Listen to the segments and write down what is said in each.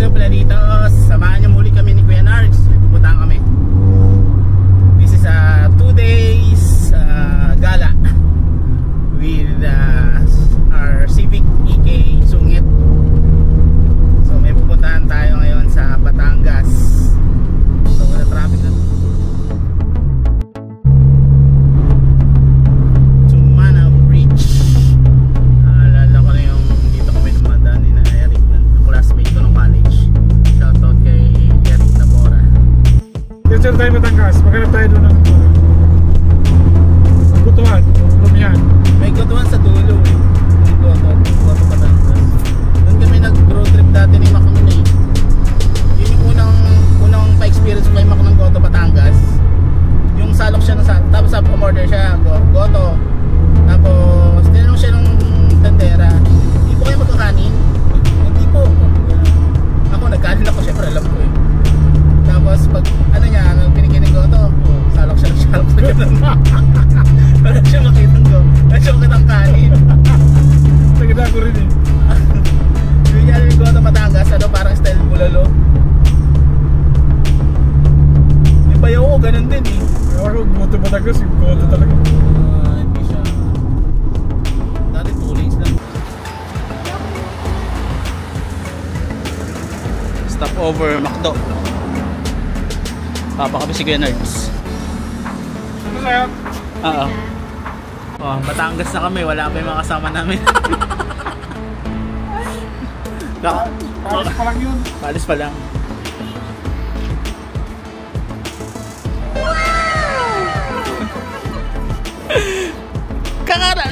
Suplanitos, samahan niyo muli kami ni Kuya Narks. Pupuntahan kami. This is a 2 days gala with our Civic EK Sungit. So may pupuntahan tayo ngayon sa Batangas. So wala traffic na. Sumana Bridge. Alala ko na yung dito kami dumadaan ni na Eric, na classmate ko ng college. Shoutout kay Eric Nabora. Dito tayo Batangas, maghanap tayo doon ng Gutuan, Lumian. May Gutuan sa dulo eh. May Goto Batangas. Doon kami nag-road trip dati ni Mac noon eh. Yun yung unang pa-experience ko kay Mac ng Goto Batangas. Yung salok siya tapos umorder siya Goto. Tapos tinanong siya ng tendera, "Hindi po kayo magkakanin?" "Hindi po." Ako nagkanin ako, syempre alam ko eh. Tapos pag ano niya, pinikinig ko to, salok siya ganun. Wala siya makitang ko. Wala siya makitang kanin. Naganda ko rin eh. Hindi niya alam yung Goto Batangas, parang style bulalo. Yung bayaw ko, ganun din eh. Ako, Goto Batangas, yung Goto talaga. Hindi siya. Dati 2 lanes lang. Stop over McDo. Papa kami si Kuya Nerds. Ano sa'yo? Oo. Oh, Batangas na kami, wala pa yung mga kasama namin. Paris pa lang yun. Palis pa lang.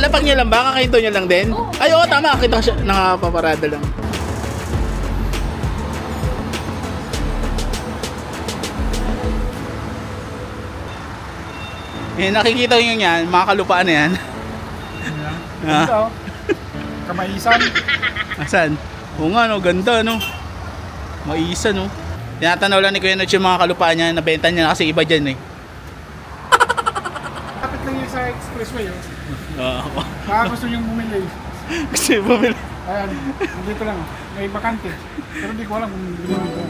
Lapag niya lang ba? Kakahinto niya lang din? Ay, oo, tama. Kita ko siya. Nakapaparada lang. Eh, nakikita nyo yan. Mga kalupaan na yan. Ganda oh. Kamaisan. Asan? Oo nga, no? Ganda, no? Maisan, no? Tinatanaw lang ni Kuya Notch yung mga kalupaan niya. Nabenta niya na kasi iba dyan, eh. Kapit lang yun sa expressway, oh. Oo. Baka gusto niyong bumili. Gusto yung bumili. Ayan, dito lang. May bakante. Pero di ko alam kung bilhin ito.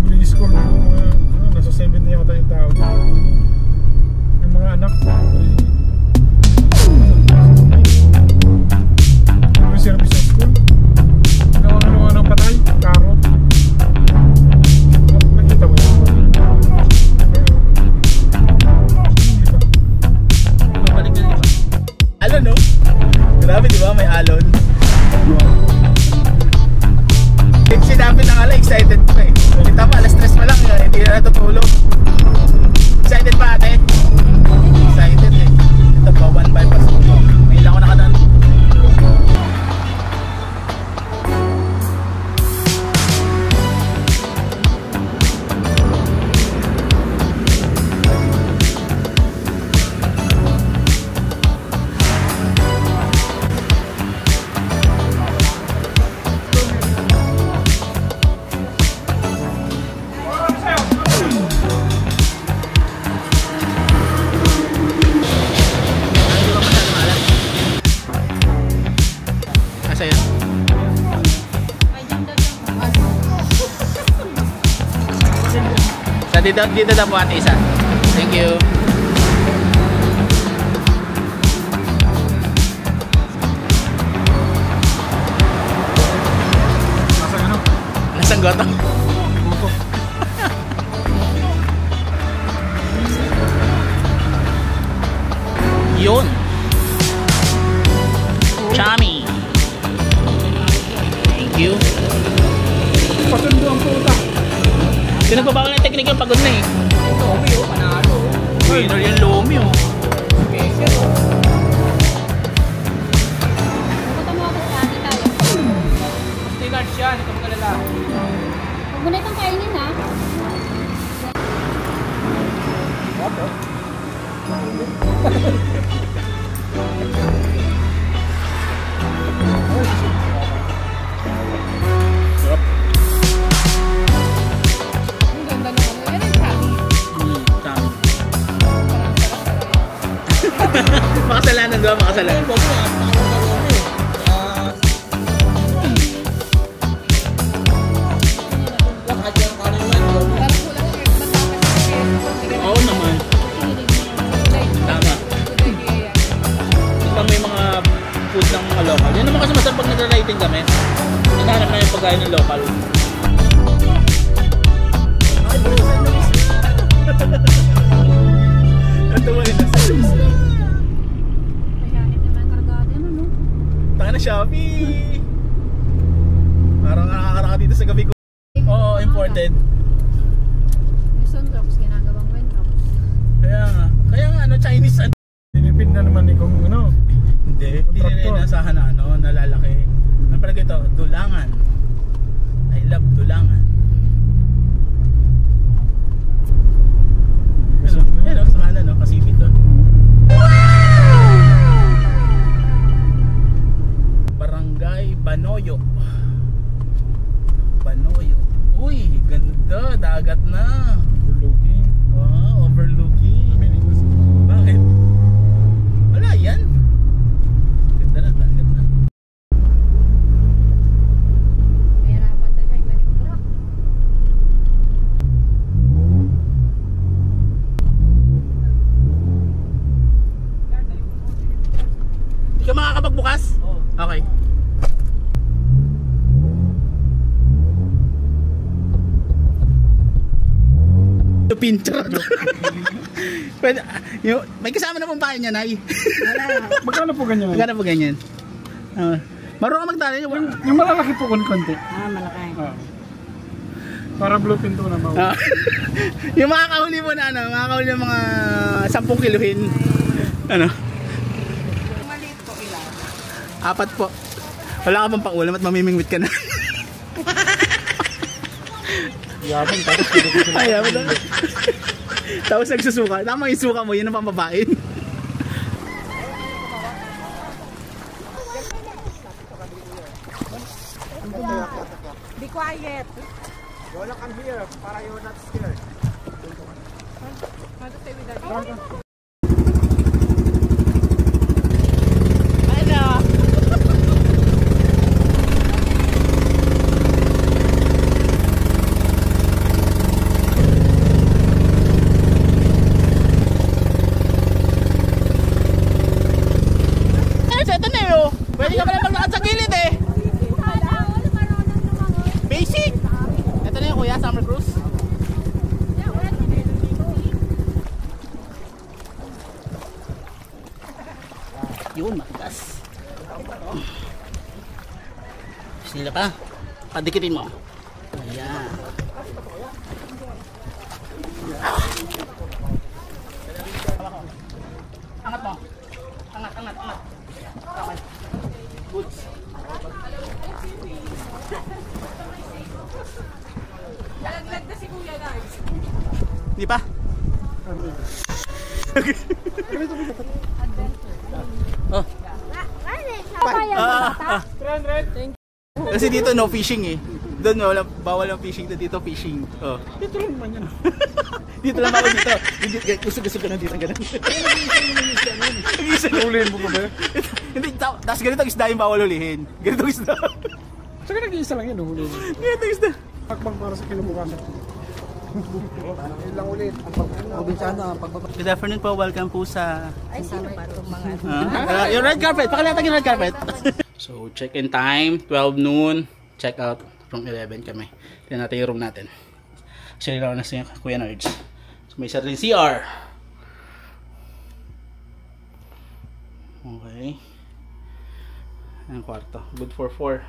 Bilis ko nasa 70 yata yung tao. Yung mga anak. Yung service sa school. Ano ng patay. Karot. Nakita mo yun. Babalik na diba? Alon, no? Grabe, diba? May alon. Sinabi na nga lang, excited pa eh. Kita pa, alas 3 pa lang, hindi na natutulog. Excited pa ate? Excited eh. Ito pa, 1 bypass ko. May ilang ako nakadaan. Dito na po ate isa. Thank you. Nasaan ano? Nasaan Goto? Goto. Yun. Chami. Thank you. Patundo ang puta. Pinagbabagal ng teknik yung pagod na eh. Lomi oh, panalo. Winner yung Lomi oh. Special oh. Pupunta mo ako sa atin tayo. Stay large yan, ito magalala. Huwag mo na itong kainin ha. Sarap. Ang ganda naman. Yan ang chami. Chami. Parang sarap-sarap. Makasalanan doon, makasalanan. Hinahanap na yung pagkain ng local. Ay, bro, San Luis na! Natuwa rin na San Luis na. Mayanip naman kargada ano, no? Taka na Shopee! Parang nakakaraka dito sa gabi ko. Oo, imported. Yung sunrocks, ginagawang windrocks. Kaya nga ano, Chinese ano. Tinipid na naman ni kung ano. Hindi nila inasahan na ano, nalalaki. Ano pala ito? Dulangan. I love Dulangan. Pero sa kanan no, kasipit to. Barangay Banoyo. Banoyo. Uy, ganda, dagat na. Overlooking. Wow, overlooking. Bakit? Wala yan. Ganda na, dagat na. Mahirapan daw siya yung maniobra. Hindi ka makakapagbukas? Oo. Okay. Pincher. Pwede, may kasama na pong pahay niya, Nay. Magkano po ganyan? Magkano po ganyan? Marunong ka magdala yun. Yung malalaki po konti. Malaki. Para blue pin to na ba? Yung makakahuli mo na ano, makakahuli ng mga 10 kiluhin. Ano? Maliit po ilan? 4 po. Wala ka pang pangulam at mamimingwit ka na. Yabang tapos dito ko sila. Ayaw mo na. Tapos nagsusuka. Tama yung suka mo, yun ang pambabain. Be quiet. Wala kang here para you're not scared. How to say with that? Pwede ka pala maglakad sa gilid eh. Basic. Ito na yung kuya, summer cruise. Yun, matigas. Sila pa. Padikitin mo. Ayan. Angat mo. Angat, angat, angat. Okay. Goods. Nalaglag na si Kuya Nars. Hindi pa? Oh. Kasi dito no fishing eh. Doon wala, bawal ang fishing, dito fishing. Oh. Dito lang naman yan. Dito lang bawal dito. Gusto ka na dito ganun. Nag-isa Hulihin mo ba? Hindi, tapos ganito ang isda yung bawal hulihin. Ganito ang isda. Saka nag-iisa lang yan, hulihin mo. Ganito ang isda. Pakbang para sa kinubukasan. Yun lang ulit. Good afternoon po, welcome po sa Ay, sino ba itong mga... yung red carpet, pakilatag yung red carpet. So, check-in time, 12 noon. Check out from 11 kami. Tignan natin yung room natin. Actually, lang na si Kuya Nerds. So, may sariling CR. Okay. Ang kwarto. Good for 4.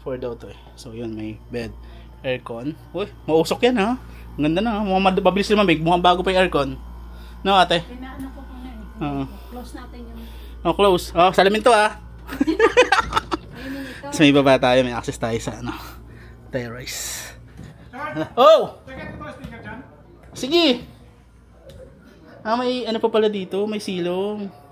4 daw to eh. So, yun, may bed. Aircon. Uy, mausok yan ha. Ang ganda na ha. Mukhang mabilis lumamig. Mukhang bago pa yung aircon. No, ate? Pinaano ko po na eh. Close natin yung... Oh, close. Oh, salamin to ha. Ayun ito. So may baba tayo, may access tayo sa ano, terrace. Oh! Check mo speaker dyan. Sige! May ano pa pala dito, may silong.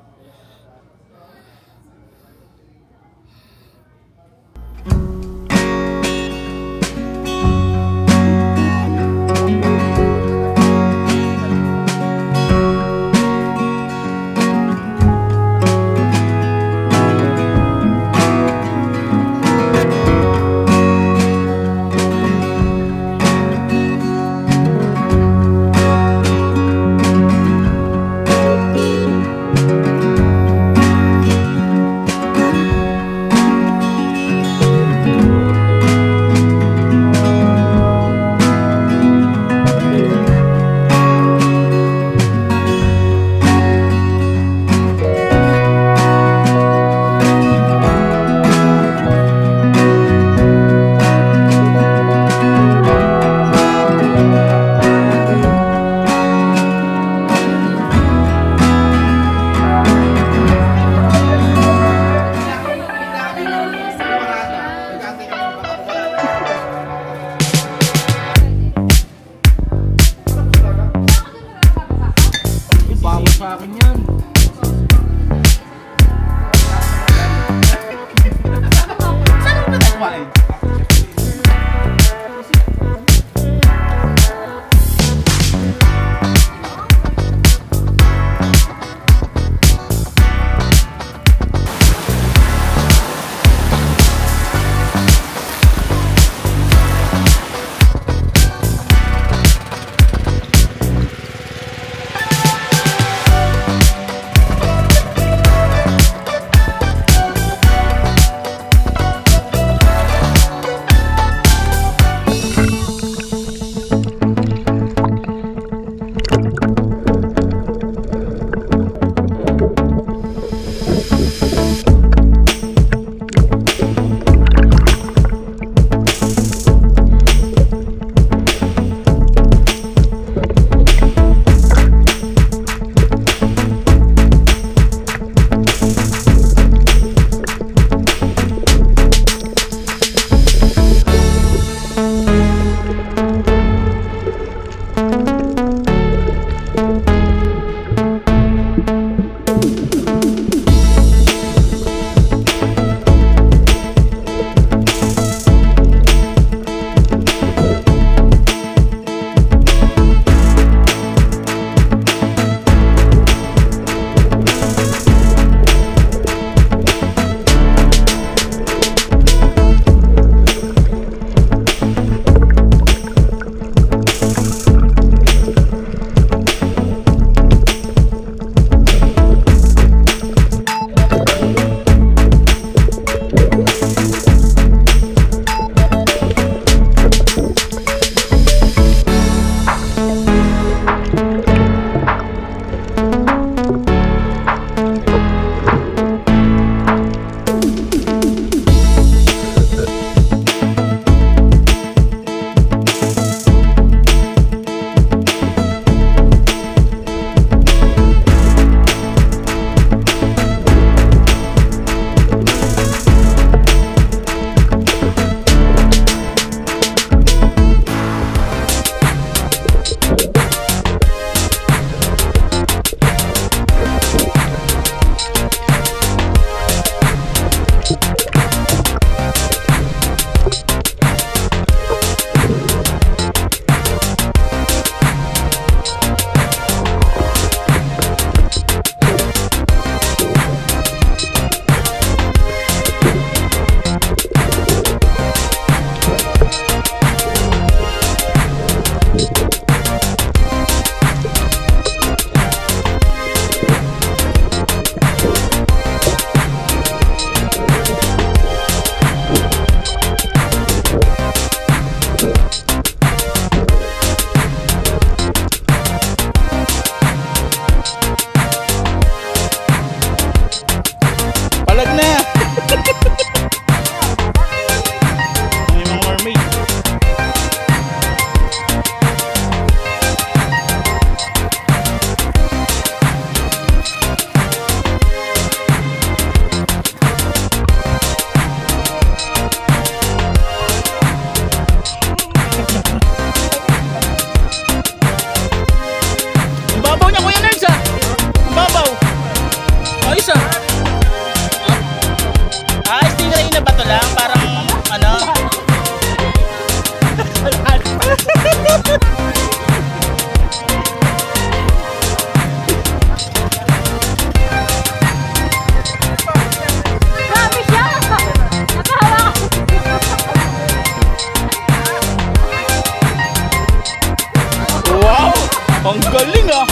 Ang galing ah!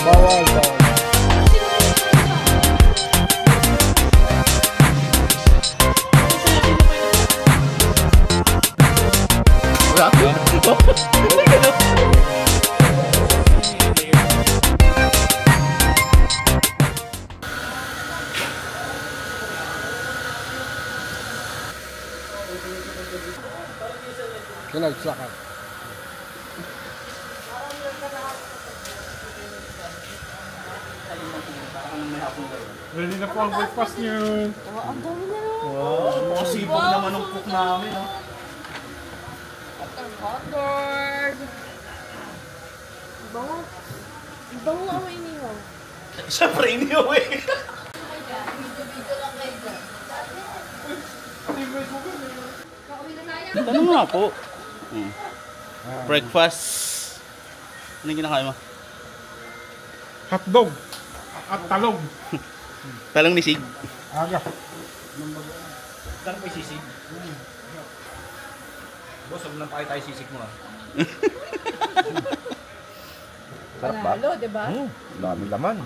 Bawal, bawal. Kinagsakan. Ready na po ang breakfast niyo. Wow, makasipag naman ang cook namin ah. Hotdog! Bango. Bango ako inihaw. Siyempre, iniuwi. Tanong nga po. Breakfast. Ano yung kinakain mo? Hotdog at talong. Talong ni Sig. Aga. Saan pa sisig? Boss, huwag lang tayo sisig mo ah. Panalo, diba? Dami laman.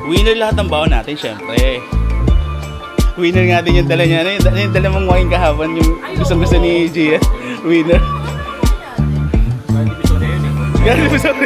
Winner lahat ng baon natin, syempre. Winner nga din yung dala niya. Ano yung dala mong wine kahapon? Yung gusto ni Gia. Winner. Kahit episode yun eh. Gano'n mo sabi?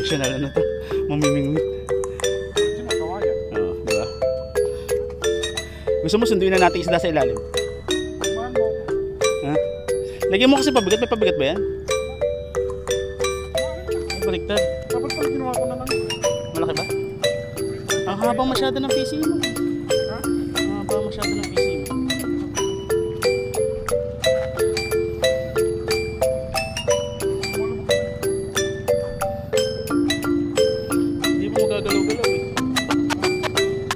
Directional ano to? Mamimingwit. Hindi mo kawayan. Oo, di ba? Gusto mo sunduin na natin isda sa ilalim? Kumaan mo. Ha? Lagyan mo kasi pabigat. May pabigat ba yan? Ay, baliktad. Dapat pala ginawa ko na lang. Malaki ba? Ang haba masyado ng PC mo. Ha? Ang haba masyado ng PC mo. Hindi mo magagalaw-galaw eh.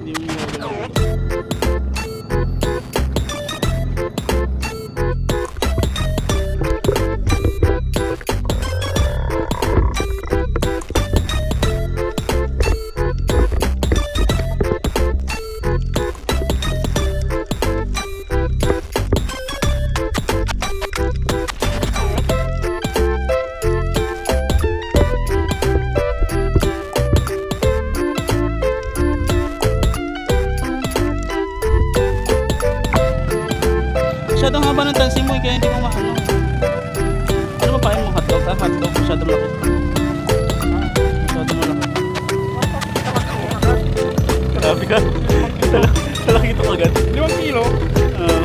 Hindi mo magagalaw-galaw. Masyadong haba ng tansi mo eh, kaya hindi mo maano. Ano ba pa yung hotdog? Ah, hotdog. Masyadong laki. Masyadong malaki. Grabe ka. Talaki ito agad. 5 kilo. Ah.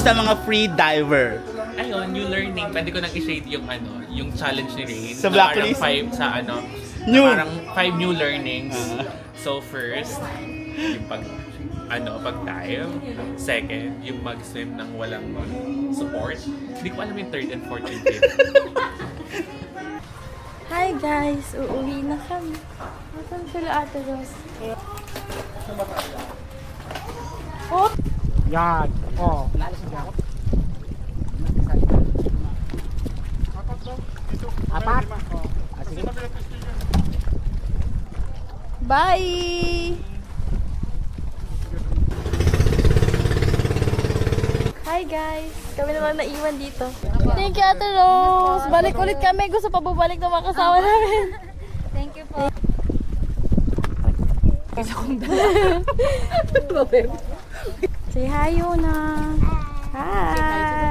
sa mga free diver? Ayun, new learning. Pwede ko nang i-shade yung yung challenge ni Rain. Sa na blacklist? Parang 5 sa New. Parang 5 new learnings. So first, yung pag-dive. Second, yung mag-swim ng walang support. Hindi ko alam yung third and fourth and fifth. Hi guys! Uuwi na kami. Nasaan sila Ate Rose? Oh! Yan. Oh. Apat. Bye! Hi guys! Kami naman naiwan dito. Thank you Ate Rose! Balik ulit kami. Gusto pa bumalik ng mga kasama namin. Thank you po. Say hi Yuna! Hi!